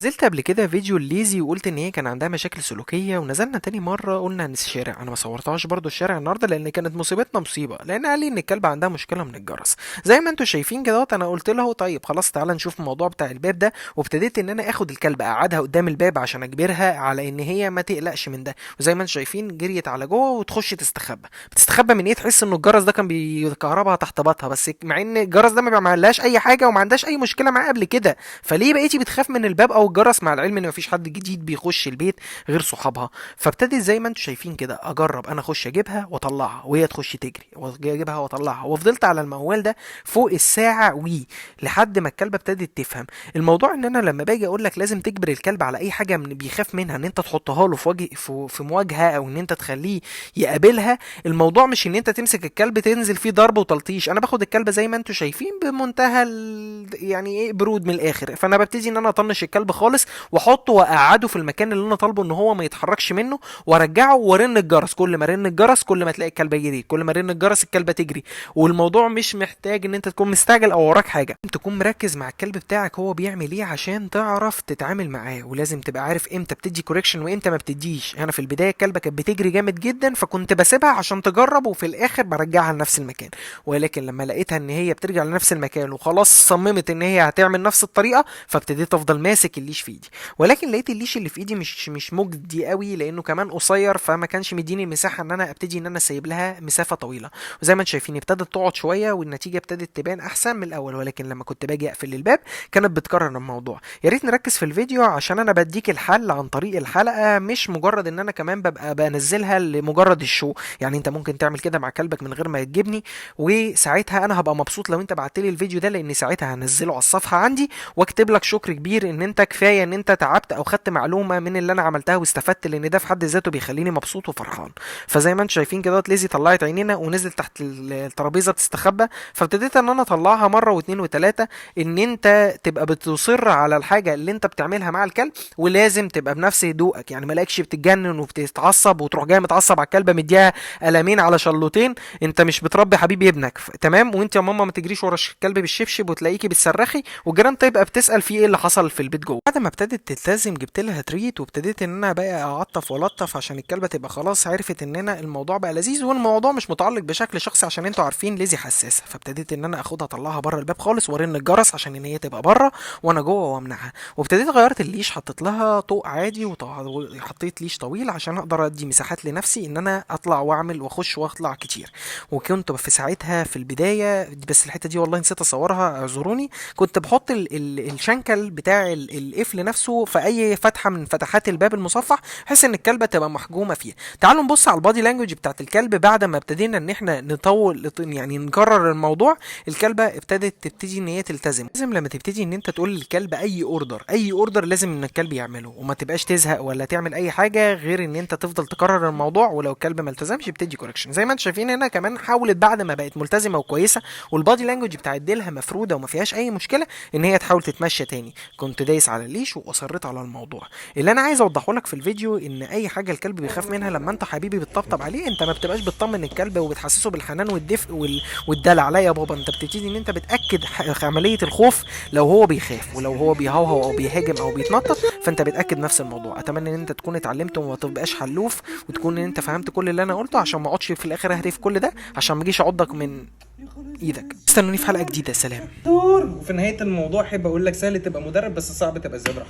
نزلت قبل كده فيديو الليزي وقلت ان هي كان عندها مشاكل سلوكيه، ونزلنا تاني مره قلنا عن الشارع. انا ما صورتهاش برضو الشارع النهارده لان كانت مصيبتنا مصيبه، لان قال لي ان الكلب عندها مشكله من الجرس زي ما انتم شايفين كده. انا قلت له طيب خلاص تعالى نشوف الموضوع بتاع الباب ده، وابتديت ان انا اخد الكلب اقعدها قدام الباب عشان اجبرها على ان هي ما تقلقش من ده. وزي ما انتم شايفين جريت على جوه وتخش تستخبى. بتستخبى من ايه؟ تحس ان الجرس ده كان بيكهربها تحت باطها، بس مع ان الجرس ده ما بيعملهاش اي حاجه وما عندهاش اي مشكله معاه قبل كده. فليه بقيتي بتخاف من الباب او الجرس، مع العلم ان مفيش حد جديد بيخش البيت غير صحابها؟ فابتدي زي ما انتم شايفين كده اجرب انا اخش اجيبها واطلعها وهي تخش تجري، واجيبها واطلعها، وفضلت على الموال ده فوق الساعه لحد ما الكلبه ابتدت تفهم الموضوع. ان انا لما باجي اقول لك لازم تجبر الكلب على اي حاجه من بيخاف منها، ان انت تحطها له في وجه في مواجهه، او ان انت تخليه يقابلها. الموضوع مش ان انت تمسك الكلب تنزل فيه ضرب وتلطيش. انا باخد الكلب زي ما انتم شايفين بمنتهى يعني ايه، برود من الاخر. فانا ببتدي ان انا اطنش الكلب خالص، واحطه واقعده في المكان اللي انا طالبه ان هو ما يتحركش منه، وارجعه وارن الجرس. كل ما رن الجرس كل ما تلاقي الكلبه يجري، كل ما رن الجرس الكلبه تجري. والموضوع مش محتاج ان انت تكون مستعجل او وراك حاجه، تكون مركز مع الكلب بتاعك هو بيعمل ايه عشان تعرف تتعامل معاه. ولازم تبقى عارف امتى بتدي كوريكشن وامتى ما بتديش. انا في البدايه الكلبه كانت بتجري جامد جدا، فكنت بسيبها عشان تجرب، وفي الاخر برجعها لنفس المكان. ولكن لما لقيتها ان هي بترجع لنفس المكان وخلاص صممت ان هي هتعمل نفس الطريقه، فابتديت افضل ماسك الليش في ايدي. ولكن لقيت الليش اللي في ايدي مش مجدي قوي، لانه كمان قصير، فما كانش مديني المساحه ان انا ابتدي ان انا سايب لها مسافه طويله. وزي ما انتم شايفين ابتدت تقعد شويه، والنتيجه ابتدت تبان احسن من الاول. ولكن لما كنت باجي اقفل الباب كانت بتكرر الموضوع. يا ريت نركز في الفيديو عشان انا بديك الحل عن طريق الحلقه، مش مجرد ان انا كمان ببقى بنزلها لمجرد الشو. يعني انت ممكن تعمل كده مع كلبك من غير ما تجيبني، وساعتها انا هبقى مبسوط لو انت بعت لي الفيديو ده، لان ساعتها هنزله على الصفحه عندي واكتب لك شكر كبير ان انت كفايه ان انت تعبت او خدت معلومه من اللي انا عملتها واستفدت، لان ده في حد ذاته بيخليني مبسوط وفرحان. فزي ما انتم شايفين كده ليزي طلعت عينينا ونزلت تحت الترابيزه تستخبى. فابتديت ان انا اطلعها مره واثنين وثلاثه. ان انت تبقى بتصر على الحاجه اللي انت بتعملها مع الكلب، ولازم تبقى بنفس هدوءك. يعني مالكش بتتجنن وبتتعصب وتروح جاي متعصب على الكلبه مديها قلمين على شلوتين. انت مش بتربي حبيب ابنك، تمام؟ وانت يا ماما ما تجريش ورا الكلب بالشبشب وتلاقيكي بتصرخي والجيران تبقى بتسال في ايه اللي حصل في البيت جوه. بعد ما ابتدت تلتزم جبت لها تريت، وابتديت ان انا بقى اعطف والطف عشان الكلبه تبقى خلاص عرفت ان انا الموضوع بقى لذيذ، والموضوع مش متعلق بشكل شخصي عشان انتوا عارفين ليزي حساسه. فابتديت ان انا اخدها اطلعها بره الباب خالص وارن الجرس عشان ان هي تبقى بره وانا جوه وامنعها. وابتديت غيرت الليش، حطيت لها طوق عادي وحطيت ليش طويل عشان اقدر ادي مساحات لنفسي ان انا اطلع واعمل واخش واطلع كتير. وكنت في ساعتها في البدايه، بس الحته دي والله نسيت اصورها اعذروني، كنت بحط الشنكل بتاع القفل نفسه في اي فتحه من فتحات الباب المصفح، بحيث ان الكلبه تبقى محجومه فيها. تعالوا نبص على البادي لانجوج بتاعت الكلب بعد ما ابتدينا ان احنا نطول، يعني نكرر الموضوع. الكلبه تبتدي ان هي تلتزم. لازم لما تبتدي ان انت تقول للكلب اي اوردر لازم ان الكلب يعمله، وما تبقاش تزهق ولا تعمل اي حاجه غير ان انت تفضل تكرر الموضوع. ولو الكلب ما التزمش بتدي كوركشن. زي ما انتم شايفين هنا كمان حاولت بعد ما بقت ملتزمه وكويسه والبادي لانجوج بتاعت ديلها مفروده وما فيهاش اي مشكله، ان هي تحاول تتمشى تاني. كنت دايس على الليش واصريت على الموضوع. اللي انا عايز اوضحه لك في الفيديو ان اي حاجه الكلب بيخاف منها لما انت حبيبي بتطبطب عليه، انت ما بتبقاش بتطمن الكلب وبتحسسه بالحنان والدفء والدلع. لا يا بابا، انت بتبتدي ان انت بتاكد عمليه الخوف. لو هو بيخاف ولو هو بيهوهو او بيهاجم او بيتنطط، فانت بتاكد نفس الموضوع. اتمنى ان انت تكون اتعلمت وما تبقاش حلوف، وتكون ان انت فهمت كل اللي انا قلته، عشان ما اقعدش في الاخر اهري في كل ده، عشان ما اجيش اعضك من ايدك. استنوني في حلقه جديده. سلام. وفي نهايه الموضوع احب اقول لك سهل تبقى مدرب، بس صعب تبقى زبره.